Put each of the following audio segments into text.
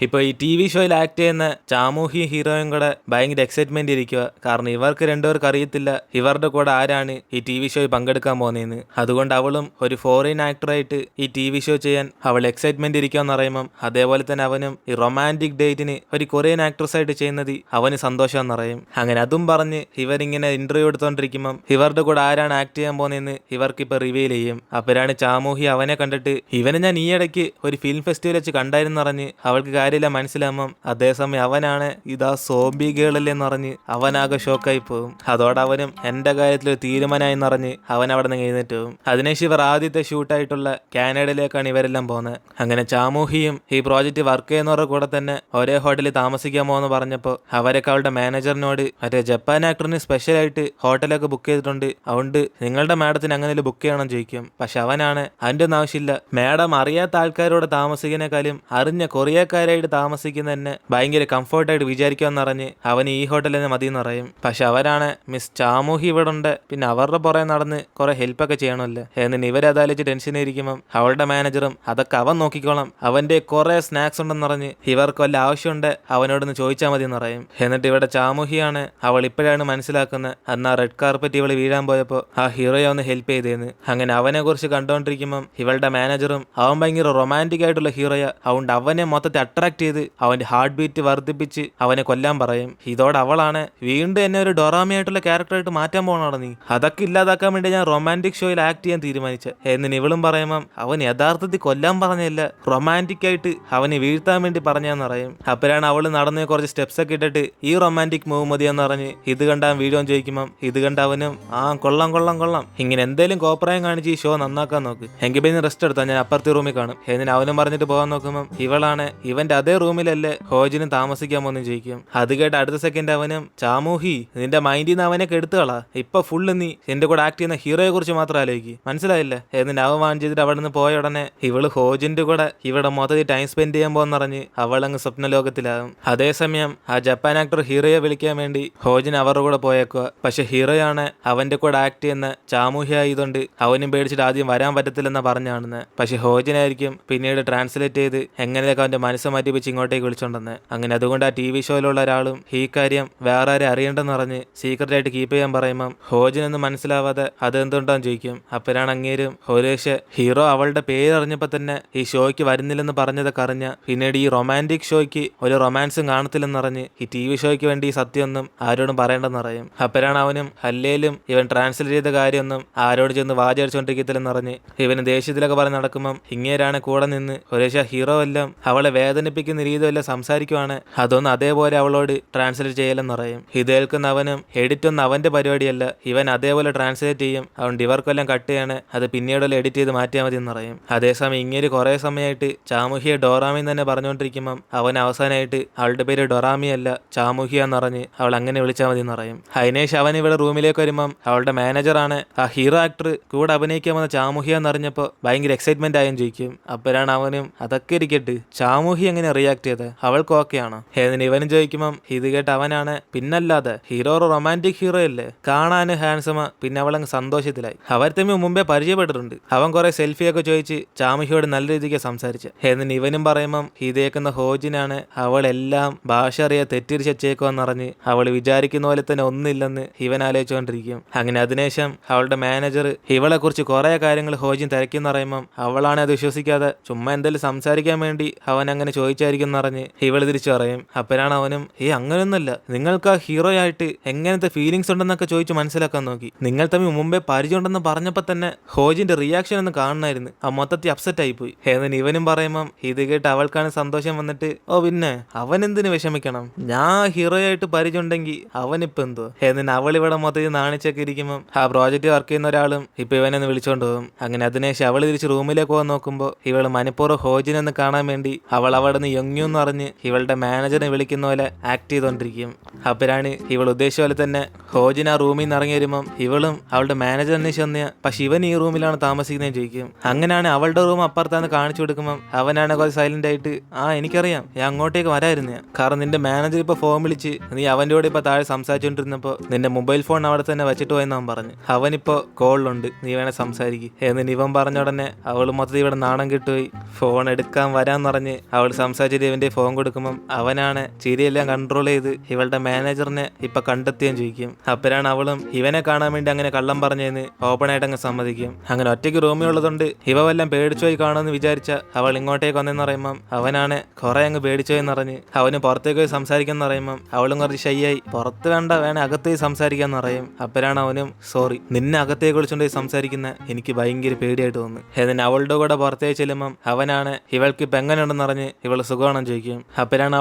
ഇപ്പോൾ ഈ T V ഷോയിൽ ആക്ട് ചെയ്യുന്ന ചാമൂഹി ഹീറോയും കൂടെ ഭയങ്കര എക്സൈറ്റ്മെന്റ് ഇരിക്കുക. കാരണം ഇവർക്ക് രണ്ടുപേർക്ക് അറിയത്തില്ല ഇവരുടെ കൂടെ ആരാണ് ഈ ടി വി ഷോയിൽ പങ്കെടുക്കാൻ പോകുന്നതെന്ന്. അതുകൊണ്ട് അവളും ഒരു ഫോറിൻ ആക്ടറായിട്ട് ഈ ടി വി ഷോ ചെയ്യാൻ അവൾ എക്സൈറ്റ്മെന്റ് ഇരിക്കുമെന്ന് അറിയുമ്പം അതേപോലെ തന്നെ അവനും ഈ റൊമാൻറ്റിക് ഡേറ്റിന് ഒരു കൊറിയൻ ആക്ട്രസ് ആയിട്ട് ചെയ്യുന്നത് അവന് സന്തോഷം എന്നറിയും. അങ്ങനെ അതും പറഞ്ഞ് ഇവരിങ്ങനെ ഇന്റർവ്യൂ എടുത്തോണ്ടിരിക്കുമ്പം ഇവരുടെ കൂടെ ആരാണ് ആക്ട് ചെയ്യാൻ പോകുന്നതെന്ന് ഇവർക്ക് ഇപ്പൊ റിവീൽ ചെയ്യും. അപ്പോഴാണ് ചാമൂഹി അവനെ കണ്ടിട്ട് ഇവനെ ഞാൻ ഈ ഇടയ്ക്ക് ഒരു ഫിലിം ഫെസ്റ്റിവൽ വെച്ച് കണ്ടായിരുന്നു പറഞ്ഞ് അവൾക്ക് കാര്യമില്ല മനസ്സിലാകുമ്പം അതേസമയം അവനാണ് ഇതാ സോംബി ഗേളല്ലെന്ന് പറഞ്ഞ് അവനാകെ ഷോക്കായി പോകും. അതോടെ അവനും എന്റെ കാര്യത്തിൽ ഒരു തീരുമാനമായി പറഞ്ഞ് അവൻ അവിടെ നിന്ന് എഴുന്നേറ്റ് പോകും. അതിനുശേഷം ഇവർ ആദ്യത്തെ ഷൂട്ടായിട്ടുള്ള കാനഡയിലേക്കാണ് ഇവരെല്ലാം പോകുന്നത്. അങ്ങനെ ചാമൂഹിയും ഈ പ്രോജക്റ്റ് വർക്ക് ചെയ്യുന്നവരുടെ കൂടെ തന്നെ ഒരേ ഹോട്ടലിൽ താമസിക്കാൻ പോകുമെന്ന് പറഞ്ഞപ്പോൾ അവരൊക്കെ അവളുടെ മാനേജറിനോട് മറ്റേ ജപ്പാൻ ആക്ടറിന് സ്പെഷ്യലായിട്ട് ഹോട്ടലൊക്കെ ബുക്ക് ചെയ്തിട്ടുണ്ട്, അതുകൊണ്ട് നിങ്ങളുടെ മാഡത്തിന് അങ്ങനെ ബുക്ക് ചെയ്യണം ചോദിക്കും. പക്ഷെ അവനാണ് അതിൻ്റെ ഒന്നും ആവശ്യമില്ല, മാഡം അറിയാത്ത ആൾക്കാരോട് താമസിക്കുന്നതിനേക്കാളും അറിഞ്ഞ കൊറിയക്കാരായിട്ട് താമസിക്കുന്ന തന്നെ ഭയങ്കര കംഫർട്ടായിട്ട് വിചാരിക്കുമെന്ന് പറഞ്ഞ് അവൻ ഈ ഹോട്ടലിൽ തന്നെ മതി എന്ന് പറയും. പക്ഷെ അവരാണ് മിസ് ചാമൂഹി ഇവിടെ ഉണ്ട്, പിന്നെ അവരുടെ പുറകെ നടന്ന് കുറെ ഹെൽപ്പൊക്കെ ചെയ്യണമല്ലോ. എന്നിട്ട് ഇവരതാലോചിച്ച് ടെൻഷനായിരിക്കുമ്പം അവളുടെ മാനേജറും അതൊക്കെ അവൻ നോക്കിക്കോളാം, അവന്റെ കുറെ സ്നാക്സ് ഉണ്ടെന്ന് പറഞ്ഞ് ഇവർക്ക് വല്ല ആവശ്യമുണ്ട് അവനോടൊന്ന് ചോദിച്ചാൽ മതി എന്ന് പറയും. എന്നിട്ട് ഇവിടെ ചാമൂഹിയാണ് അവൾ ഇപ്പോഴാണ് മനസ്സിലാക്കുന്നത് അന്ന് ആ റെഡ് കാർപ്പറ്റ് ഇവൾ വീഴാൻ പോയപ്പോൾ ആ ഹീറോയെ ഒന്ന് ഹെൽപ്പ് ചെയ്തേന്ന്. അങ്ങനെ അവനെ കുറിച്ച് കണ്ടുകൊണ്ടിരിക്കുമ്പം ഇവളുടെ മാനേജറും അവൻ ഭയങ്കര റൊമാൻറ്റിക് ആയിട്ടുള്ള ഹീറോയ, അതുകൊണ്ട് അവനെ മൊത്തത്തെ അട്രാക്ട് ചെയ്ത് അവന്റെ ഹാർട്ട് ബീറ്റ് വർദ്ധിപ്പിച്ച് അവനെ കൊല്ലാൻ പറയും. ഇതോടെ അവളാണ് വീണ്ടും എന്നെ ഒരു ഡൊറാമയായിട്ടുള്ള ക്യാരക്ടറായിട്ട് മാറ്റാൻ പോകണോ നീ, അതൊക്കെ ഇല്ലാതാക്കാൻ വേണ്ടി ഞാൻ റൊമാൻറ്റിക് ഷോയിൽ ആക്ട് ചെയ്യാൻ തീരുമാനിച്ച എന്നിന് ഇവളും പറയുമ്പം അവൻ യഥാർത്ഥത്തിൽ കൊല്ലാൻ പറഞ്ഞല്ല, റൊമാൻറ്റിക് ആയിട്ട് അവനെ വീഴ്ത്താൻ വേണ്ടി പറഞ്ഞാന്ന് പറയും. അപ്പോഴാണ് അവള് നടന്ന് കുറച്ച് സ്റ്റെപ്സ് ഒക്കെ ഇട്ടിട്ട് ഈ റൊമാൻറ്റിക് മൂവ് മതിയെന്ന് പറഞ്ഞ് ഇത് കണ്ടാൻ വീഡിയോ ചോദിക്കുമ്പം ഇത് കണ്ട അവനും ആ കൊള്ളാം കൊള്ളാം കൊള്ളാം, ഇങ്ങനെ എന്തേലും കോപ്രായം കാണിച്ച് ഈ ഷോ നന്നാക്കാൻ നോക്ക്, എങ്കിൽ പിന്നെ റെസ്റ്റ് എടുത്താൽ ഞാൻ അപ്പുറത്തെ റൂമിൽ കാണും എന്നിന് അവനും പറഞ്ഞിട്ട് പോകാൻ നോക്കുമ്പം ഇവളാണ് ഇവന്റെ അതേ റൂമിലല്ലേ ഹോജിനും താമസിക്കാൻ പോകുന്നു ചോദിക്കും. അത് കേട്ട് അടുത്ത സെക്കൻഡ് അവനും ചാമൂഹി നിന്റെ മൈൻഡിൽ നിന്ന് അവനെ കെടുത്തുകളാ, ഇപ്പൊ ഫുള്ള് നീ എന്റെ കൂടെ ആക്ട് ചെയ്യുന്ന ഹീറോയെ കുറിച്ച് മാത്രം ആലോചിക്കും, മനസ്സിലായില്ലേ എന്നിട്ട് അവൻ വാൺ ചെയ്തിട്ട് അവിടെ നിന്ന് പോയ ഉടനെ ഇവള് ഹോജിന്റെ കൂടെ ഇവിടെ മൊത്തത്തിൽ ടൈം സ്പെൻഡ് ചെയ്യാൻ പോകുന്നറിഞ്ഞ് അവളങ്ങ് സ്വപ്നലോകത്തിലാകും. അതേസമയം ആ ജപ്പാൻ ആക്ടർ ഹീറോയെ വിളിക്കാൻ വേണ്ടി ഹോജിൻ അവരുടെ കൂടെ പോയേക്കുക. പക്ഷെ ഹീറോയാണ് അവന്റെ കൂടെ ആക്ട് ചെയ്യുന്ന ചാമൂഹി ആയതുകൊണ്ട് അവനും പേടിച്ചിട്ട് ആദ്യം വരാൻ പറ്റത്തില്ലെന്നാ പറഞ്ഞാണെന്ന്. പക്ഷെ ഹോജിനായിരിക്കും പിന്നീട് ട്രാൻസ്ലേറ്റ് ചെയ്ത് എങ്ങനെയൊക്കെ അവന്റെ മനസ്സ് മാറ്റി വെച്ച് ഇങ്ങോട്ടേക്ക് വിളിച്ചോണ്ടെന്ന്. അങ്ങനെ അതുകൊണ്ട് ആ ടി വി ഷോയിലുള്ള ഒരാളും ഈ കാര്യം വേറെ ആരും അറിയണ്ടെന്ന് പറഞ്ഞ് സീക്രട്ട് ആയിട്ട് കീപ്പ് ചെയ്യാൻ പറയുമ്പം ഹോജിനൊന്നും മനസ്സിലാവാതെ അതെന്തുകൊണ്ടാന്ന് ചോദിക്കും. അപ്പോഴാണ് അങ്ങേരും ഹോരേഷ് ഹീറോ അവളുടെ പേര് അറിഞ്ഞപ്പോൾ തന്നെ ഈ ഷോയ്ക്ക് വരുന്നില്ലെന്ന് പറഞ്ഞതൊക്കെ അറിഞ്ഞ പിന്നീട് ഈ റൊമാൻറ്റിക് ഷോയ്ക്ക് ഒരു റൊമാൻസും കാണത്തില്ലെന്ന് പറഞ്ഞ് ഈ ടി വി ഷോയ്ക്ക് വേണ്ടി ഈ സത്യമൊന്നും ആരോടും പറയേണ്ടെന്ന് പറയും. അപ്പോഴാണ് അവനും അല്ലേലും ഇവൻ ട്രാൻസ്ലേറ്റ് ചെയ്ത കാര്യമൊന്നും ആരോട് ചെന്ന് വാചടിച്ചോണ്ടിരിക്കത്തില്ലെന്ന് പറഞ്ഞ് ഇവന് ദേഷ്യത്തിലൊക്കെ പറഞ്ഞ് നടക്കുമ്പം ഇങ്ങേരാണ് കൂടെ നിന്ന് ഹോരേഷ ഹീറോ എല്ലാം അവളെ വേദനിപ്പിക്കുന്ന രീതിയെല്ലാം സംസാരിക്കുവാണ്, അതൊന്നും അതേപോലെ അവളോട് ട്രാൻസ്ലേറ്റ് ചെയ്യലെന്ന് പറയും. ഇതേൽക്കുന്ന അവനും എഡിറ്റ് ഒന്നും അവന്റെ പരിപാടിയല്ല, ഇവൻ അതേപോലെ ട്രാൻസ്ലേറ്റ് ചെയ്യും, അതുകൊണ്ട് ഇവർക്കെല്ലാം കട്ട് ചെയ്യാണ്, അത് പിന്നീടുള്ള എഡിറ്റ് ചെയ്ത് മാറ്റിയാൽ മതി എന്ന് പറയും. അതേസമയം ഇങ്ങനെ കുറെ സമയമായിട്ട് ചാമൂഹിയെ ഡോറാമി തന്നെ പറഞ്ഞുകൊണ്ടിരിക്കുമ്പം അവൻ അവസാനമായിട്ട് അവളുടെ പേര് ഡൊറാമി അല്ല ചാമൂഹിയ എന്ന് പറഞ്ഞ് അവൾ അങ്ങനെ വിളിച്ചാൽ മതി എന്ന് പറയും. അതിനേശ് അവൻ ഇവിടെ റൂമിലേക്ക് വരുമ്പം അവളുടെ മാനേജറാണ് ആ ഹീറോ ആക്ടർ കൂടെ അഭിനയിക്കാൻ വന്ന ചാമൂഹിയ എന്ന് അറിഞ്ഞപ്പോൾ ഭയങ്കര എക്സൈറ്റ്മെന്റ് ആയും ചോദിക്കും. അപ്പോഴാണ് അവനും അതൊക്കെ ഇരിക്കട്ട് ചാമൂഹി എങ്ങനെ റിയാക്ട് ചെയ്ത്, അവൾക്ക് ഓക്കെ ആണോ എന്നിന് ഇവനും ചോദിക്കുമ്പം ഇത് കേട്ട് അവനാണ് പിന്നല്ലാതെ ഹീറോ റൊമാൻറ്റിക് ഹീറോ അല്ലേ, കാണാന് ഹാൻസമാ, പിന്നെ അവളങ്ങ് സന്തോഷത്തിലായി. അവർ തമ്മിൽ മുമ്പേ പരിചയപ്പെട്ടിട്ടുണ്ട്. അവൻ കുറെ സെൽഫിയൊക്കെ ചോദിച്ച് ചാമൂഹിയോട് നല്ല രീതിക്ക് സംസാരിച്ച് എന്നിന് ഇവനും പറയുമ്പം ഇതേക്കുന്ന ഹോജിനാണ് അവളെല്ലാം ഭാഷ അറിയാ തെറ്റിരിച്ചേക്കുമെന്ന് അറിഞ്ഞ് അവൾ വിചാരിക്കുന്ന പോലെ തന്നെ ഒന്നില്ലെന്ന് ഇവൻ ആലോചിച്ചുകൊണ്ടിരിക്കും. അങ്ങനെ അതിനുശേഷം അവളുടെ മാനേജർ ഇവളെ കുറിച്ച് കുറെ കാര്യങ്ങൾ ഹോജിൻ തിരക്കിന്ന് പറയുമ്പം അവളാണ് അത് വിശ്വസിക്കാതെ ചുമ്മാ എന്തെങ്കിലും സംസാരിക്കാൻ വേണ്ടി അവൻ അങ്ങനെ ചോദിച്ചായിരിക്കും എന്നറിഞ്ഞ് ഇവൾ തിരിച്ചു പറയും. അപ്പോഴാണ് അവനും അങ്ങനെയൊന്നുമല്ല, നിങ്ങൾക്ക് ആ ഹീറോ ആയിട്ട് എങ്ങനത്തെ ഫീലിങ്സ് ഉണ്ടെന്നൊക്കെ ചോദിച്ച് മനസ്സിലാക്കാൻ നോക്കി, നിങ്ങൾ തമ്മിൽ മുമ്പേ പരിചയം ഉണ്ടെന്ന് പറഞ്ഞപ്പോൾ തന്നെ ഹോജിന്റെ റിയാക്ഷൻ ഒന്ന് കാണണമായിരുന്നു, ആ മൊത്തത്തിൽ അപ്സെറ്റ് ആയിപ്പോയി എന്നിന് ഇവനും പറയുമ്പം ഇത് കേട്ട് അവൾക്കാണ് സന്തോഷം വന്നിട്ട് ഓ പിന്നെ അവൻ എന്തിനു വിഷമിക്കണം, ഞാൻ ഹീറോ ആയിട്ട് പരിചയം ഉണ്ടെങ്കിൽ അവനിപ്പോ എന്തോ എന്നിന് അവൾ ഇവിടെ മൊത്തത്തിൽ നാണിച്ചൊക്കെ ഇരിക്കുമ്പം ആ പ്രോജക്റ്റ് വർക്ക് ചെയ്യുന്ന ഒരാളും ഇപ്പൊ ഇവനൊന്ന് വിളിച്ചോണ്ട് പോകും. അങ്ങനെ അതിനുശേഷം അവൾ തിരിച്ച് റൂമിലേക്ക് പോകാൻ നോക്കുമ്പോൾ ഇവൾ മനഃപൂർവ്വം ഹോജിനെന്ന് കാണാൻ വേണ്ടി അവൾ അവിടെ നിന്ന് യങ്യൂന്ന് പറഞ്ഞ് ഇവളുടെ മാനേജറിനെ വിളിക്കുന്ന പോലെ ആക്ട് ചെയ്തോണ്ടിരിക്കും. അപ്പോഴാണ് ഇവൾ ഉദ്ദേശിച്ച പോലെ തന്നെ ഹോജിൻ ആ റൂമിൽ നിന്ന് ഇറങ്ങി വരുമ്പം ഇവളും അവളുടെ മാനേജർ അന്വേഷിച്ച് വന്ന പക്ഷെ ഇവൻ ഈ റൂമിലാണ് താമസിക്കുന്നതെന്ന് ചോദിക്കും. അങ്ങനെയാണ് അവളുടെ റൂം അപ്പുറത്താന്ന് കാണിച്ചു കൊടുക്കുമ്പം അവനാണ് കുറച്ച് സൈലന്റ് ആയിട്ട് എനിക്കറിയാം, ഞാൻ അങ്ങോട്ടേക്ക് വരായിരുന്നു, കാരണം നിന്റെ മാനേജർ ഇപ്പൊ ഫോൺ വിളിച്ച് നീ അവന്റെ കൂടെ ഇപ്പൊ താഴെ സംസാരിച്ചുകൊണ്ടിരുന്നപ്പോ നിന്റെ മൊബൈൽ ഫോൺ അവിടെ തന്നെ വെച്ചിട്ട് പോയെന്ന് അവൻ പറഞ്ഞു, അവനിപ്പോ കോളിലുണ്ട്, നീ വേണേ സംസാരിക്കും എന്നിന് ഇവൻ പറഞ്ഞ ഉടനെ അവൾ മൊത്തത്തിൽ ഇവിടെ നാണം കിട്ടുപോയി ഫോൺ എടുക്കാൻ വരാന്ന് പറഞ്ഞ് അവൾ സംസാരിച്ചിട്ട് ഇവന്റെ ഫോൺ കൊടുക്കുമ്പം അവനാണ് ചിരിയെല്ലാം കൺട്രോൾ ചെയ്ത് ഇവളുടെ മാനേജറിനെ ഇപ്പൊ കണ്ടെത്തിയെന്ന് ചോദിക്കും. അപ്പോഴാണ് അവളും ഇവനെ കാണാൻ വേണ്ടി അങ്ങനെ കള്ളം പറഞ്ഞതെന്ന് ഓപ്പൺ ആയിട്ട് അങ്ങ് സമ്മതിക്കും. അങ്ങനെ ഒറ്റയ്ക്ക് റൂമിലുള്ളതുകൊണ്ട് ഇവ വല്ലം പേടിച്ചുപോയി കാണുമെന്ന് വിചാരിച്ച അവൾ ഇങ്ങോട്ടേക്ക് വന്നെന്ന് പറയുമ്പം അവനാണ് കുറെ അങ്ങ് പേടിച്ചുപോയെന്ന് പറഞ്ഞ് അവന് പുറത്തേക്ക് പോയി സംസാരിക്കാന്ന് പറയുമ്പം അവളും കുറച്ച് ഷൈയായി പുറത്ത് വേണ്ട വേണേ അകത്തേക്ക് സംസാരിക്കാന്ന് പറയും. അപ്പോഴാണ് അവനും സോറി നിന്നെ അകത്തേക്ക് വിളിച്ചുകൊണ്ട് സംസാരിക്കുന്ന എനിക്ക് ഭയങ്കര പേടിയായിട്ട് തോന്നുന്നു. എന്നിട്ട് അവളുടെ കൂടെ പുറത്തേക്ക് ചെല്ലുമ്പം അവനാണ് ഇവൾക്ക് ഇപ്പം എങ്ങനെയുണ്ടെന്ന് പറഞ്ഞ് ഇവള് സുഖമാണെന്ന് ചോദിക്കും. അപ്പോഴാണ്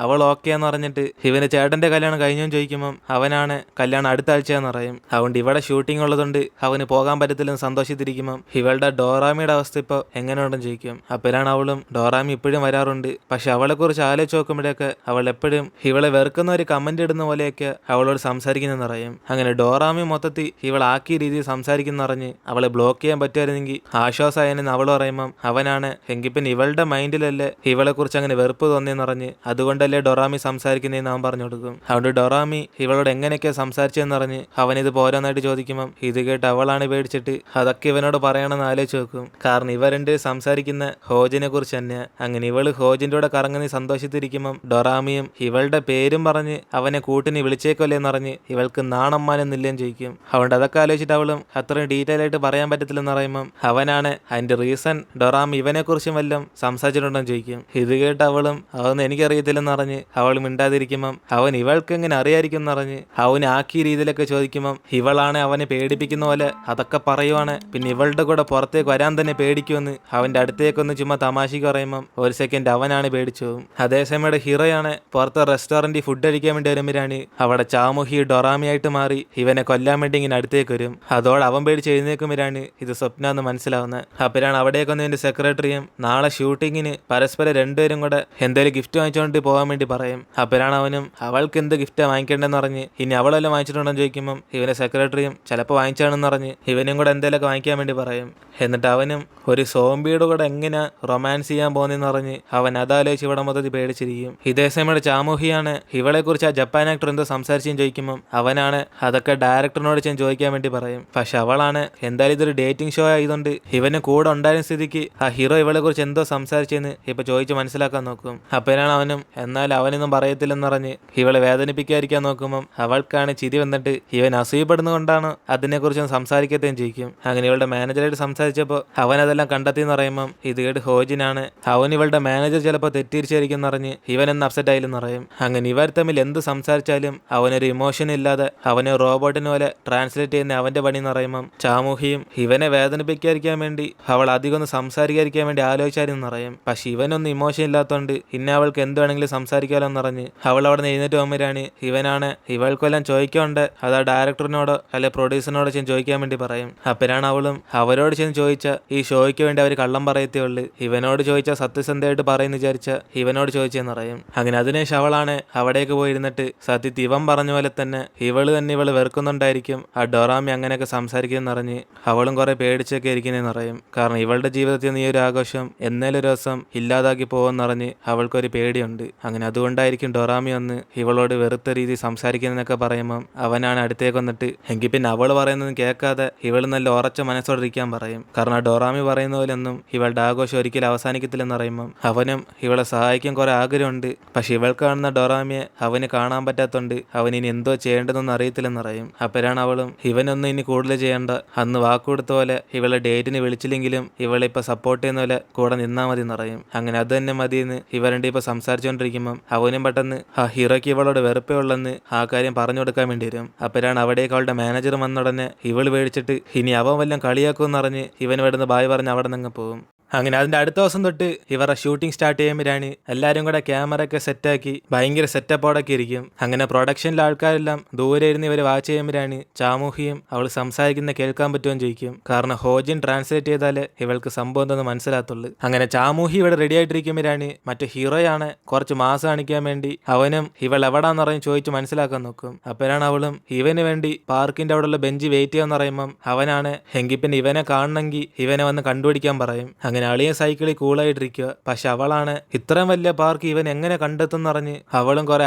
അവൾ ഓക്കെ എന്ന് പറഞ്ഞിട്ട് ഇവന്റെ ചേട്ടന്റെ കല്യാണം കഴിഞ്ഞെന്ന് ചോദിക്കുമ്പം അവനാണ് കല്യാണം അടുത്ത ആഴ്ചയെന്ന് പറയും. അതുകൊണ്ട് ഇവിടെ ഷൂട്ടിംഗ് ഉള്ളതുകൊണ്ട് അവന് പോകാൻ പറ്റത്തില്ലെന്ന് സന്തോഷിച്ചിരിക്കുമ്പം ഇവളുടെ ഡോറാമിയുടെ അവസ്ഥ ഇപ്പോൾ എങ്ങനെയുണ്ടെന്ന് ചോദിക്കും. അപ്പോഴാണ് അവളും ഡോറാമി ഇപ്പോഴും വരാറുണ്ട്, പക്ഷെ അവളെ കുറിച്ച് ആലോചിച്ച് നോക്കുമ്പോഴൊക്കെ അവൾ എപ്പോഴും ഇവളെ വെറുക്കുന്ന ഒരു കമന്റ് ഇടുന്ന പോലെയൊക്കെ അവളോട് സംസാരിക്കുന്നെന്ന് പറയും. അങ്ങനെ ഡോറാമി മൊത്തത്തിൽ ഇവളാക്കിയ രീതിയിൽ സംസാരിക്കുന്ന പറഞ്ഞ് അവളെ ബ്ലോക്ക് ചെയ്യാൻ പറ്റുമായിരുന്നെങ്കിൽ ആശ്വാസമായെന്ന് അവൾ പറയുമ്പം അവനാണ് എങ്കിൽ പിന്നെ ഇവളുടെ മൈൻഡിലല്ലേ ഇവളെ കുറിച്ച് അങ്ങനെ വെറുപ്പ് തോന്നിയെന്ന് പറഞ്ഞ് അതുകൊണ്ടല്ലേ ഡൊറാമി സംസാരിക്കുന്നതെന്ന് അവൻ പറഞ്ഞു കൊടുക്കും. അതുകൊണ്ട് ഡൊറാമി ഇവളോട് എങ്ങനെയൊക്കെ സംസാരിച്ചതെന്ന് പറഞ്ഞ് അവനിത് പോരാന്നായിട്ട് ചോദിക്കുമ്പം ഇത് കേട്ട് അവളാണ് പേടിച്ചിട്ട് അതൊക്കെ ഇവനോട് പറയണമെന്ന് ആലോചിച്ച് നോക്കും. കാരണം ഇവ രണ്ട് സംസാരിക്കുന്ന ഹോജിനെ കുറിച്ച് തന്നെയാണ്. അങ്ങനെ ഇവള് ഹോജിന്റെ കൂടെ കറങ്ങുന്ന സന്തോഷത്തിരിക്കുമ്പം ഡൊറാമിയും ഇവളുടെ പേരും പറഞ്ഞ് അവനെ കൂട്ടിന് വിളിച്ചേക്കല്ലേന്ന് പറഞ്ഞ് ഇവൾക്ക് നാണമ്മാനെന്നില്ലെന്ന് ചോദിക്കും. അതുകൊണ്ട് അതൊക്കെ ആലോചിച്ചിട്ട് അവളും അത്രയും ഡീറ്റെയിൽ ആയിട്ട് പറയാൻ പറ്റത്തില്ലെന്ന് പറയുമ്പം അവനാണ് അതിന്റെ റീസൺ ഡൊറാമി ഇവനെ കുറിച്ചും വല്ലതും സംസാരിച്ചിട്ടുണ്ടെന്ന് ചോദിക്കും. ഇത് കേട്ട് അവളും അതൊന്നും എനിക്കറിയത്തില്ലെന്ന് പറഞ്ഞ് അവൾ മിണ്ടാതിരിക്കുമ്പം അവൻ ഇവൾക്ക് എങ്ങനെ അറിയാതിരിക്കും എന്ന് പറഞ്ഞ് അവന് ആക്കിയ രീതിയിലൊക്കെ ചോദിക്കുമ്പം ഇവളാണ് അവനെ പേടിപ്പിക്കുന്ന പോലെ അതൊക്കെ പറയുവാണ്. പിന്നെ ഇവളുടെ കൂടെ പുറത്തേക്ക് വരാൻ തന്നെ പേടിക്കുമെന്ന് അവന്റെ അടുത്തേക്കൊന്ന് ചുമ്മാ തമാശക്ക് പറയുമ്പം ഒരു സെക്കൻഡ് അവനാണ് പേടിച്ചു പോകും. അതേസമയം ഹീറോയാണ് പുറത്തെ റെസ്റ്റോറന്റിൽ ഫുഡ് കഴിക്കാൻ വേണ്ടി വരുമ്പോഴാണ് അവിടെ ചാമുഹി ഡൊറാമിയായിട്ട് മാറി ഇവനെ കൊല്ലാൻ വേണ്ടി ഇങ്ങനെ അടുത്തേക്ക് വരും. അതോടെ അവൻ പേടിച്ച് എഴുന്നേക്കുമ്പോഴാണ് ഇത് സ്വപ്ന എന്ന് മനസ്സിലാവുന്നത്. അപ്പോഴാണ് അവിടേക്ക് വന്ന് ഇതിന്റെ സെക്രട്ടറിയും നാളെ ഷൂട്ടിങ്ങിന് പരസ്പരം രണ്ടുപേരും കൂടെ എന്തെങ്കിലും ഗിഫ്റ്റ് വാങ്ങിച്ചുകൊണ്ട് പോകാൻ വേണ്ടി പറയും. അപ്പോഴാണ് അവനും അവൾക്ക് എന്ത് ഗിഫ്റ്റാ വാങ്ങിക്കേണ്ടെന്ന് പറഞ്ഞ് ഇനി അവളെല്ലാം വാങ്ങിച്ചിട്ടുണ്ടെന്ന് ചോദിക്കുമ്പം ഇവനെ സെക്രട്ടറിയും ചിലപ്പോൾ വാങ്ങിച്ചാണെന്ന് പറഞ്ഞ് ഇവനും കൂടെ എന്തെങ്കിലുമൊക്കെ വാങ്ങിക്കാൻ വേണ്ടി പറയും. എന്നിട്ട് അവനും ഒരു സോംബിയുടെ കൂടെ എങ്ങനെ റൊമാൻസ് ചെയ്യാൻ പോകുന്നതെന്ന് പറഞ്ഞ് അവൻ അതാലോചിച്ച് ഇവിടെ മൊത്തത്തിൽ പേടിച്ചിരിക്കും. ഇതേ സമയം ചാമുഹിയാണ് ഇവളെ കുറിച്ച് ആ ജപ്പാൻ ആക്ടർ എന്തോ സംസാരിച്ചും ചോദിക്കുമ്പം അവനാണ് അതൊക്കെ ഡയറക്ടറിനോട് ഞാൻ ചോദിക്കാൻ വേണ്ടി പറയും. പക്ഷെ അവളാണ് എന്തായാലും ഇതൊരു ഡേറ്റിംഗ് ഷോ ആയതുകൊണ്ട് ഇവന് കൂടെ ഉണ്ടായിരുന്ന സ്ഥിതിക്ക് ആ ഹീറോ ഇവളെ കുറിച്ച് എന്തോ സംസാരിച്ചെന്ന് ഇപ്പൊ ചോദിച്ച് മനസ്സിലാക്കാൻ നോക്കും. അപ്പോഴാണ് അവനും എന്നാൽ അവനൊന്നും പറയത്തില്ലെന്ന് പറഞ്ഞ് ഇവളെ വേദനിപ്പിക്കാതിരിക്കാൻ നോക്കുമ്പം അവൾക്കാണ് ചിരി വന്നിട്ട് ഇവൻ അസൂയപ്പെടുന്നതുകൊണ്ടാണ് അതിനെക്കുറിച്ചൊന്നും സംസാരിക്കത്തേയും ചോദിക്കും. അങ്ങനെ ഇവളുടെ മാനേജറായിട്ട് സംസാരിച്ചപ്പോൾ അവനതെല്ലാം കണ്ടെത്തിയെന്ന് പറയുമ്പം ഇത് കേട്ട് ഹോജിനാണ് അവൻ ഇവളുടെ മാനേജർ ചിലപ്പോൾ തെറ്റിരിച്ചായിരിക്കും പറഞ്ഞ് ഇവനെന്ന് അപ്സെറ്റ് ആയില്ലെന്ന് പറയും. അങ്ങനെ ഇവർ തമ്മിൽ എന്ത് സംസാരിച്ചാലും അവനൊരു ഇമോഷൻ ഇല്ലാതെ അവനെ റോബോട്ടിനെ പോലെ ട്രാൻസ്ലേറ്റ് ചെയ്യുന്ന അവന്റെ പണി എന്ന് പറയുമ്പം ചാമുഹിയും ഇവനെ വേദനിപ്പിക്കാതിരിക്കാൻ വേണ്ടി അവൾ അധികം ഒന്ന് സംസാരിക്കാതിരിക്കാൻ വേണ്ടി ആലോചിച്ചായിരുന്നു പറയും. പക്ഷെ ഇവനൊന്നും ഇമോഷൻ ഇല്ലാത്തതുകൊണ്ട് ഇന്ന അവൾക്ക് എന്ത് വേണമെങ്കിലും സംസാരിക്കാമല്ലോ എന്ന് പറഞ്ഞ് അവൾ അവിടെ നിന്ന് എഴുന്നേറ്റ് പോകുമ്പോഴാണ് ഇവനാണ് ഇവൾക്കെല്ലാം ചോദിക്കാണ്ട് അത് ആ ഡയറക്ടറിനോടോ അല്ലെ പ്രൊഡ്യൂസറിനോടോ ചെന്ന് ചോദിക്കാൻ വേണ്ടി പറയും. അപ്പോഴാണ് അവളും അവരോട് ചെന്ന് ചോദിച്ച ഈ ഷോയ്ക്ക് വേണ്ടി അവർ കള്ളം പറയത്തേ ഉള്ളു, ഇവനോട് ചോദിച്ചാൽ സത്യസന്ധമായിട്ട് പറയുന്ന വിചാരിച്ച ഇവനോട് ചോദിച്ചെന്ന് പറയും. അങ്ങനെ അതിനുശേഷം അവളാണ് അവിടേക്ക് പോയിരുന്നിട്ട് സത്യത്തിൽ ഇവൻ പറഞ്ഞ പോലെ തന്നെ ഇവള് വെറുക്കുന്നുണ്ടായിരിക്കും ആ ഡൊറാമി അങ്ങനെയൊക്കെ സംസാരിക്കുമെന്ന് അറിഞ്ഞ് അവളും കുറെ പേടിച്ചൊക്കെ ഇരിക്കുന്നതെന്ന് പറയും. കാരണം ഇവളുടെ ജീവിതത്തിൽ നീ ഒരു ആഘോഷം എന്നേലും ഒരു ദിവസം ഇല്ലാതാക്കി പോകുമെന്നറിഞ്ഞ് അവൾക്കൊരു പേടിയുണ്ട്. അങ്ങനെ അതുകൊണ്ടായിരിക്കും ഡൊറാമി വന്ന് ഇവളോട് വെറുത്ത രീതി സംസാരിക്കുന്നതെന്നൊക്കെ പറയുമ്പം അവനാണ് അടുത്തേക്ക് വന്നിട്ട് എങ്കിൽ പിന്നെ അവൾ പറയുന്നതും കേൾക്കാതെ ഇവൾ നല്ല ഉറച്ച മനസ്സോടെ ഇരിക്കാൻ പറയും. കാരണം ആ ഡൊറാമി പറയുന്ന പോലെയൊന്നും ഇവളുടെ ആഘോഷം ഒരിക്കലും അവസാനിക്കത്തില്ലെന്ന് പറയുമ്പം അവനും ഇവളെ സഹായിക്കാൻ കുറെ ആഗ്രഹമുണ്ട്. പക്ഷെ ഇവൾ കാണുന്ന ഡൊറാമിയെ അവന് കാണാൻ പറ്റാത്തതുകൊണ്ട് അവൻ ഇനി എന്തോ ചെയ്യേണ്ടതെന്ന് അറിയത്തില്ലെന്ന് പറയും. അപ്പോഴാണ് അവളും ഇവനൊന്നും ഇനി കൂടുതൽ ചെയ്യേണ്ട, അന്ന് വാക്കുകൊടുത്ത പോലെ ഇവളെ ഡേറ്റിന് വിളിച്ചില്ലെങ്കിലും ഇവളെ ഇപ്പൊ സപ്പോർട്ട് ചെയ്യുന്ന പോലെ കൂടെ നിന്നാ മതി എന്ന് പറയും. അങ്ങനെ അത് തന്നെ മതിയെന്ന് ഇവരുടെ ഇപ്പൊ സംസാരിച്ചുകൊണ്ടിരിക്കുമ്പം അവനും പെട്ടെന്ന് ആ ഹീറോയ്ക്ക് ഇവളോട് വെറുപ്പേ ഉള്ളെന്ന് ആ കാര്യം പറഞ്ഞു കൊടുക്കാൻ വേണ്ടി വരും. അപ്പോഴാണ് അവിടേക്ക് അവളുടെ മാനേജർ വന്നുടനെ ഇവള് പേടിച്ചിട്ട് ഇനി അവൻ വല്ലതും കളിയാക്കുമെന്ന് അറിഞ്ഞ് ഇവൻ ഇവിടുന്ന് ബായ് പറഞ്ഞ് അവിടെ നിന്ന് പോകും. അങ്ങനെ അതിന്റെ അടുത്ത ദിവസം തൊട്ട് ഇവരുടെ ഷൂട്ടിംഗ് സ്റ്റാർട്ട് ചെയ്യുമ്പോഴാണ് എല്ലാവരും കൂടെ ക്യാമറയൊക്കെ സെറ്റാക്കി ഭയങ്കര സെറ്റപ്പോടൊക്കെ ഇരിക്കും. അങ്ങനെ പ്രൊഡക്ഷനിലെ ആൾക്കാരെല്ലാം ദൂരെ ഇരുന്ന് ഇവർ വാച്ച് ചെയ്യുമ്പോഴാണ് ചാമുഹിയും അവൾ സംസാരിക്കുന്ന കേൾക്കാൻ പറ്റുമെന്ന് ചോദിക്കും. കാരണം ഹോജിൻ ട്രാൻസ്ലേറ്റ് ചെയ്താലേ ഇവൾക്ക് സംഭവം എന്തെന്ന് മനസ്സിലാത്തുള്ളൂ. അങ്ങനെ ചാമുഹി ഇവിടെ റെഡി ആയിട്ടിരിക്കുമ്പോഴാണ് മറ്റു ഹീറോയാണ് കുറച്ച് മാസം കാണിക്കാൻ വേണ്ടി അവനും ഇവൾ എവിടാന്ന് പറഞ്ഞ് ചോദിച്ച് മനസ്സിലാക്കാൻ നോക്കും. അപ്പോഴാണ് അവളും ഇവന് വേണ്ടി പാർക്കിന്റെ അവിടെയുള്ള ബെഞ്ച് വെയിറ്റ് ചെയ്യാന്ന് പറയുമ്പം അവനാണ് എങ്കിൽ പിന്നെ ഇവനെ കാണണമെങ്കിൽ ഇവനെ വന്ന് കണ്ടുപിടിക്കാൻ പറയും. അങ്ങനെ അങ്ങനെ അളിയൻ സൈക്കിളിൽ കൂളായിട്ടിരിക്കുക. പക്ഷെ അവളാണ് ഇത്രയും വലിയ പാർക്ക് ഇവൻ എങ്ങനെ കണ്ടെത്തുന്നറിഞ്ഞ് അവളും കുറെ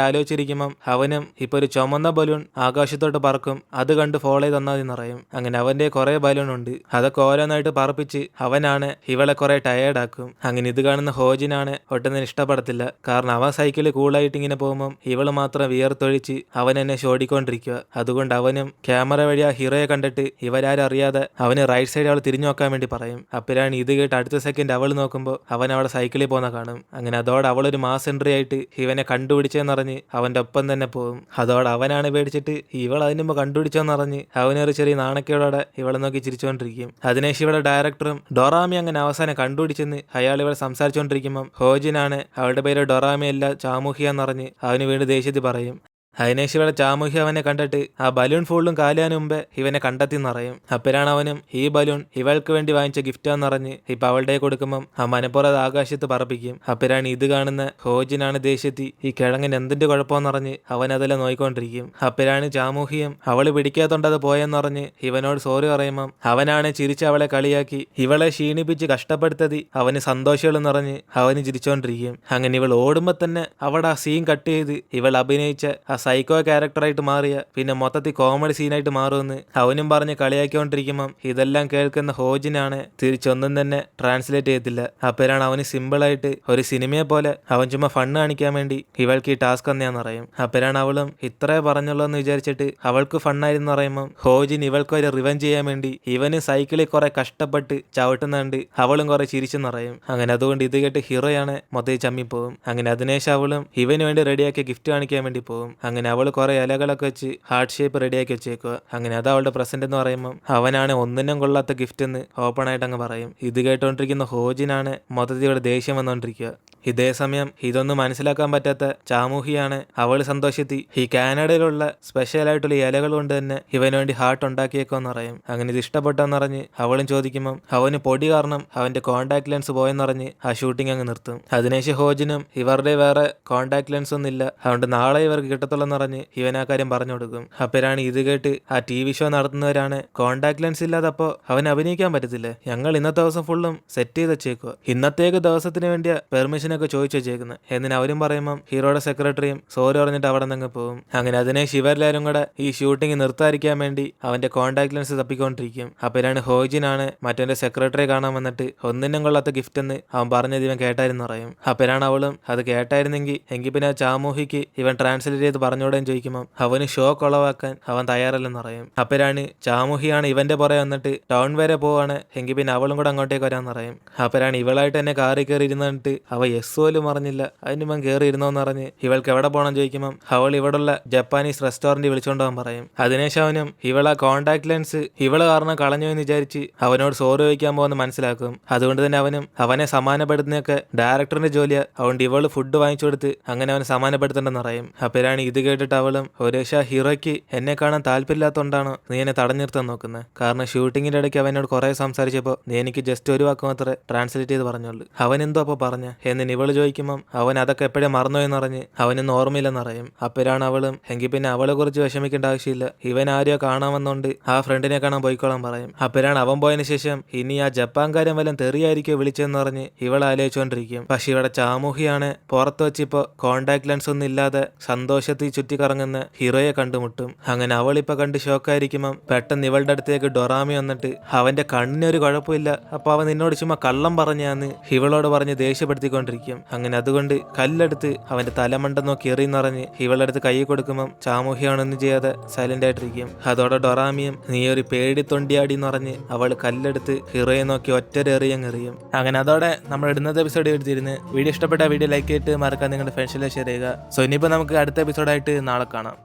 ആലോചിച്ചിരിക്കുമ്പം അവനും ഇപ്പൊ ഒരു ചുമന്ന ബലൂൺ ആകാശത്തോട്ട് പറക്കും. അത് കണ്ട് ഫോളോ ചെയ്ത് തന്നാന്ന് പറയും. അങ്ങനെ അവന്റെ കുറെ ബലൂൺ ഉണ്ട്. അതൊക്കെ ഓരോന്നായിട്ട് പറപ്പിച്ച് അവനാണ് ഇവളെ കുറെ ടയേർഡാക്കും. അങ്ങനെ ഇത് കാണുന്ന ഹോജിനാണ് ഒട്ടും ഇഷ്ടപ്പെടത്തില്ല. കാരണം അവൻ സൈക്കിളിൽ കൂളായിട്ട് ഇങ്ങനെ പോകുമ്പോൾ ഇവള് മാത്രം വിയർത്തൊഴിച്ച് അവൻ എന്നെ ഓടിക്കൊണ്ടിരിക്കുക. അതുകൊണ്ട് അവനും ക്യാമറ വഴി ആ ഹീറോയെ കണ്ടിട്ട് ഇവരാരും അറിയാതെ അവന് റൈറ്റ് സൈഡ് അവൾ തിരിഞ്ഞു നോക്കാൻ വേണ്ടി പറയും. അപ്പോഴാണ് ഇത് കേട്ട് അടുത്ത സെക്കൻഡ് അവൾ നോക്കുമ്പോൾ അവൻ അവിടെ സൈക്കിളിൽ പോകുന്ന കാണും. അങ്ങനെ അതോടെ അവളൊരു മാസ് എൻട്രി ആയിട്ട് ഇവനെ കണ്ടുപിടിച്ചെന്നറിഞ്ഞ് അവന്റെ ഒപ്പം തന്നെ പോകും. അതോടെ അവനാണ് പേടിച്ചിട്ട് ഇവൾ അതിന് മുമ്പ് കണ്ടുപിടിച്ചെന്നറിഞ്ഞ് അവനൊരു ചെറിയ നാണക്കേടോടെ ഇവളെ നോക്കി ചിരിച്ചുകൊണ്ടിരിക്കും. അതിനേശം ഇവിടെ ഡയറക്ടറും ഡൊറാമി അങ്ങനെ അവസാനം കണ്ടുപിടിച്ചെന്ന് അയാൾ ഇവൾ സംസാരിച്ചുകൊണ്ടിരിക്കുമ്പം ഹോജിനാണ് അവളുടെ പേര് ഡൊറാമി അല്ല ചാമുഹിയെന്നറിഞ്ഞ് അവന് വീണ്ടും ദേഷ്യത്തിൽ പറയും. അതിനേശം ഇവിടെ ചാമുഹി അവനെ കണ്ടിട്ട് ആ ബലൂൺ ഫുള്ളും കാലാന് മുമ്പേ ഇവനെ കണ്ടെത്തി എന്നറിയും. അപ്പോഴാണ് അവനും ഈ ബലൂൺ ഇവൾക്ക് വേണ്ടി വാങ്ങിച്ച ഗിഫ്റ്റാന്നറിഞ്ഞ് ഇപ്പൊ അവളുടെ കൊടുക്കുമ്പം ആ മനപ്പുറത്ത് ആകാശത്ത് പറപ്പിക്കും. അപ്പോഴാണ് ഇത് കാണുന്ന ഹോജിനാണ് ദേഷ്യത്തി ഈ കിഴങ്ങിന് എന്തിന്റെ കുഴപ്പമെന്നറിഞ്ഞ് അവൻ അതെല്ലാം നോയിക്കൊണ്ടിരിക്കും. അപ്പോഴാണ് ചാമുഹിയും അവള് പിടിക്കാത്തോണ്ടത് പോയെന്നറിഞ്ഞ് ഇവനോട് സോറി പറയുമ്പം അവനാണ് ചിരിച്ച് അവളെ കളിയാക്കി ഇവളെ ക്ഷീണിപ്പിച്ച് കഷ്ടപ്പെടുത്തതി അവന് സന്തോഷങ്ങൾ നിറഞ്ഞ് അവന് ചിരിച്ചോണ്ടിരിക്കും. അങ്ങനെ ഇവൾ ഓടുമ്പോ തന്നെ അവിടെ ആ സീൻ കട്ട് ചെയ്ത് ഇവൾ അഭിനയിച്ച ആ സൈക്കോ ക്യാരക്ടറായിട്ട് മാറിയ പിന്നെ മൊത്തത്തിൽ കോമഡി സീനായിട്ട് മാറുമെന്ന് അവനും പറഞ്ഞ് കളിയാക്കിക്കൊണ്ടിരിക്കുമ്പം ഇതെല്ലാം കേൾക്കുന്ന ഹോജിനാണ് തിരിച്ചൊന്നും തന്നെ ട്രാൻസ്ലേറ്റ് ചെയ്യത്തില്ല. അപ്പോഴാണ് അവന് സിമ്പിളായിട്ട് ഒരു സിനിമയെ പോലെ അവൻ ചുമ്മാ ഫണ്ണ് കാണിക്കാൻ വേണ്ടി ഇവൾക്ക് ഈ ടാസ്ക് തന്നെയാന്ന് പറയും. അപ്പോഴാണ് അവളും ഇത്രേ പറഞ്ഞുള്ളൂ എന്ന് വിചാരിച്ചിട്ട് അവൾക്ക് ഫണ്ണായിരുന്നു പറയുമ്പം ഹോജിൻ ഇവൾക്ക് ഒരു റിവെഞ്ച് ചെയ്യാൻ വേണ്ടി ഇവന് സൈക്കിളിൽ കുറെ കഷ്ടപ്പെട്ട് ചവിട്ടുന്നുണ്ട് അവളും കുറെ ചിരിച്ചെന്ന് പറയും. അങ്ങനെ അതുകൊണ്ട് ഇത് കേട്ട് ഹീറോയാണ് മൊത്തത്തിൽ ചമ്മിപ്പോവും. അങ്ങനെ അതിനേശം അവളും ഇവന് വേണ്ടി റെഡിയാക്കിയ ഗിഫ്റ്റ് കാണിക്കാൻ വേണ്ടി പോകും. അങ്ങനെ അവൾ കുറെ ഇലകളൊക്കെ വെച്ച് ഹാർട്ട് ഷേപ്പ് റെഡിയാക്കി വെച്ചേക്കുക. അങ്ങനെ അത് അവളുടെ പ്രസന്റ് എന്ന് പറയുമ്പോൾ അവനാണ് ഒന്നിനും കൊള്ളാത്ത ഗിഫ്റ്റ് എന്ന് ഓപ്പൺ ആയിട്ട് അങ്ങ് പറയും. ഇത് കേട്ടോണ്ടിരിക്കുന്ന ഹോജിനാണ് മൊത്തത്തിൽ ഇവിടെ ദേഷ്യം വന്നോണ്ടിരിക്കുക. ഇതേ സമയം ഇതൊന്നും മനസ്സിലാക്കാൻ പറ്റാത്ത ചാമുഹിയാണ് അവൾ സന്തോഷത്തി ഈ കാനഡയിലുള്ള സ്പെഷ്യൽ ആയിട്ടുള്ള ഇലകൾ കൊണ്ട് തന്നെ ഇവന് വേണ്ടി ഹാർട്ട് ഉണ്ടാക്കിയേക്കോന്ന് പറയും. അങ്ങനെ ഇത് ഇഷ്ടപ്പെട്ടെന്നറിഞ്ഞ് അവളും ചോദിക്കുമ്പം അവന് പൊടി കാരണം അവന്റെ കോണ്ടാക്ട് ലെൻസ് പോയെന്നറിഞ്ഞ് ആ ഷൂട്ടിംഗ് അങ്ങ് നിർത്തും. അതിനേശം ഹോജിനും ഇവരുടെ വേറെ കോണ്ടാക്ട് ലെൻസ് ഒന്നും ഇല്ല അതുകൊണ്ട് നാളെ ഇവർക്ക് കിട്ടത്തുള്ളെന്ന് പറഞ്ഞ് ഇവൻ ആ കാര്യം പറഞ്ഞു കൊടുക്കും. അപ്പോഴാണ് ഇത് കേട്ട് ആ TV ഷോ നടത്തുന്നവരാണ് കോണ്ടാക്ട് ലെൻസ് ഇല്ലാതെ അപ്പോ അവൻ അഭിനയിക്കാൻ പറ്റത്തില്ലേ, ഞങ്ങൾ ഇന്നത്തെ ദിവസം ഫുള്ളും സെറ്റ് ചെയ്ത് വെച്ചേക്കുക, ഇന്നത്തേക്ക് ദിവസത്തിന് വേണ്ടിയ പെർമിഷനൊക്കെ ചോദിച്ചു വെച്ചേക്കുന്നത് എന്നിന് അവരും പറയുമ്പം ഹീറോയുടെ സെക്രട്ടറിയും സോറി പറഞ്ഞിട്ട് അവിടെ നിന്ന് പോകും. അങ്ങനെ അതിനെ ശിവരെല്ലാരും കൂടെ ഈ ഷൂട്ടിംഗ് നിർത്താതിരിക്കാൻ വേണ്ടി അവന്റെ കോണ്ടാക്ട് ലെൻസ് തപ്പിക്കൊണ്ടിരിക്കും. അപ്പോഴാണ് ഹോജിനാണ് മറ്റവന്റെ സെക്രട്ടറിയെ കാണാൻ വന്നിട്ട് ഒന്നിനും കൊള്ളാത്ത ഗിഫ്റ്റ് എന്ന് അവൻ പറഞ്ഞത് ഇവൻ കേട്ടായിരുന്നു പറയും. അപ്പോഴാണ് അവളും അത് കേട്ടായിരുന്നെങ്കിൽ എങ്കിൽ പിന്നെ ചാമൂഹിക്ക് ഇവൻ ട്രാൻസ്ലേറ്റ് ചെയ്ത് പറഞ്ഞോടെന്ന് ചോദിക്കുമ്പോൾ അവന് ഷോ കൊളവാക്കാൻ അവൻ തയ്യാറല്ലെന്ന് പറയും. അപ്പോഴാണ് ചാമുഹിയാണ് ഇവന്റെ പുറകെ വന്നിട്ട് ടൗൺ വരെ പോവാണ് എങ്കിൽ പിന്നെ അവളും കൂടെ അങ്ങോട്ടേക്ക് വരാന്ന് പറയും. അപ്പോഴാണ് ഇവളായിട്ട് എന്നെ കാറിൽ കയറി ഇരുന്നിട്ട് അവ യെസ് പോലും പറഞ്ഞില്ല അതിന് ഇവൻ കയറി ഇരുന്നോന്ന് പറഞ്ഞ് ഇവൾക്ക് എവിടെ പോകണം ചോദിക്കുമ്പോൾ അവൾ ഇവിടുള്ള ജപ്പാനീസ് റെസ്റ്റോറന്റ് വിളിച്ചോണ്ട് അവൻ പറയും. അതിനേശം അവനും ഇവളെ കോണ്ടാക്ട് ലെൻസ് ഇവള് കാരണം കളഞ്ഞു എന്ന് വിചാരിച്ച് അവനോട് സോറി ചോദിക്കാൻ പോകുന്ന മനസ്സിലാക്കും. അതുകൊണ്ട് തന്നെ അവനും അവനെ സമാനപ്പെടുത്തുന്നതൊക്കെ ഡയറക്ടറിന്റെ ജോലിയാ, അതുകൊണ്ട് ഇവള് ഫുഡ് വാങ്ങിച്ചു കൊടുത്ത് അങ്ങനെ അവനെ സമാനപ്പെടുത്തേണ്ടെന്ന് പറയും. അപ്പോഴാണ് ഇത് കേട്ടിട്ട് അവളും ഒരു ഹീറോയ്ക്ക് എന്നെ കാണാൻ താല്പര്യമില്ലാത്തതുകൊണ്ടാണ് നീ എന്നെ തടഞ്ഞു നിർത്താൻ നോക്കുന്നത്, കാരണം ഷൂട്ടിങ്ങിന്റെ ഇടയ്ക്ക് അവനോട് കുറെ സംസാരിച്ചപ്പോൾ നീ എനിക്ക് ജസ്റ്റ് ഒരു വാക്ക് മാത്രമേ ട്രാൻസ്ലേറ്റ് ചെയ്ത് പറഞ്ഞുള്ളൂ, അവൻ എന്തോ അപ്പോൾ പറഞ്ഞ എന്ന് ഇവള് ചോദിക്കുമ്പം അവൻ അതൊക്കെ എപ്പോഴും മറന്നുപോയെന്ന് പറഞ്ഞ് അവനൊന്നും ഓർമ്മയില്ലെന്ന് അറിയും. അപ്പോഴാണ് അവളും എങ്കിൽ പിന്നെ അവളെ കുറിച്ച് വിഷമിക്കേണ്ട ആവശ്യമില്ല, ഇവൻ ആരെയോ കാണാൻ വന്നോണ്ട് ആ ഫ്രണ്ടിനെ കാണാൻ പോയിക്കോളാൻ പറയും. അപ്പോഴാണ് അവൻ പോയതിനു ശേഷം ഇനി ആ ജപ്പാൻകാരൻ വല്ലതും തെറിയായിരിക്കോ വിളിച്ചെന്ന് പറഞ്ഞ് ഇവൾ ആലോചിച്ചുകൊണ്ടിരിക്കും. പക്ഷെ ഇവിടെ ചാമുഹിയാണ് പുറത്ത് വെച്ചിപ്പോ കോണ്ടാക്ട് ലെൻസ് ഒന്നും ഇല്ലാതെ സന്തോഷത്തിൽ ചുറ്റിക്കറങ്ങുന്ന ഹീറോയെ കണ്ടുമുട്ടും. അങ്ങനെ അവളിപ്പോ കണ്ട് ഷോക്കായിരിക്കുമ്പം പെട്ടെന്ന് ഇവളുടെ അടുത്തേക്ക് ഡൊറാമി വന്നിട്ട് അവന്റെ കണ്ണിനൊരു കുഴപ്പമില്ല, അപ്പൊ അവൻ നിന്നോട് ചുമ്മാ കള്ളം പറഞ്ഞാന്ന് ഇവളോട് പറഞ്ഞ് ദേഷ്യപ്പെടുത്തിക്കൊണ്ടിരിക്കും. അങ്ങനെ അതുകൊണ്ട് കല്ലെടുത്ത് അവന്റെ തലമണ്ട നോക്കി എറിയെന്നറിഞ്ഞ് ഇവളുടെ അടുത്ത് കൈ കൊടുക്കുമ്പം ചാമുഹിയാണൊന്നും ചെയ്യാതെ സൈലന്റ് ആയിട്ടിരിക്കും. അതോടെ ഡൊറാമിയും നീ ഒരു പേടി തൊണ്ടിയാടി എന്ന് പറഞ്ഞ് അവൾ കല്ലെടുത്ത് ഹീറോയെ നോക്കി ഒറ്റരെറിയങ്ങെറിയും. അങ്ങനെ അതോടെ നമ്മൾ ഇടുന്നത് എപ്പിസോഡ് എടുത്തിരുന്ന് വീഡിയോ ഇഷ്ടപ്പെട്ട വീഡിയോ ലൈക്ക് ചെയ്തിട്ട് മറക്കാൻ നിങ്ങളുടെ ഫ്രണ്ട്സിലെ ഷെയർ ചെയ്യുക. സോ ഇനിയിപ്പോൾ നമുക്ക് അടുത്ത എപ്പിസോഡായിട്ട് നാളെ കാണാം.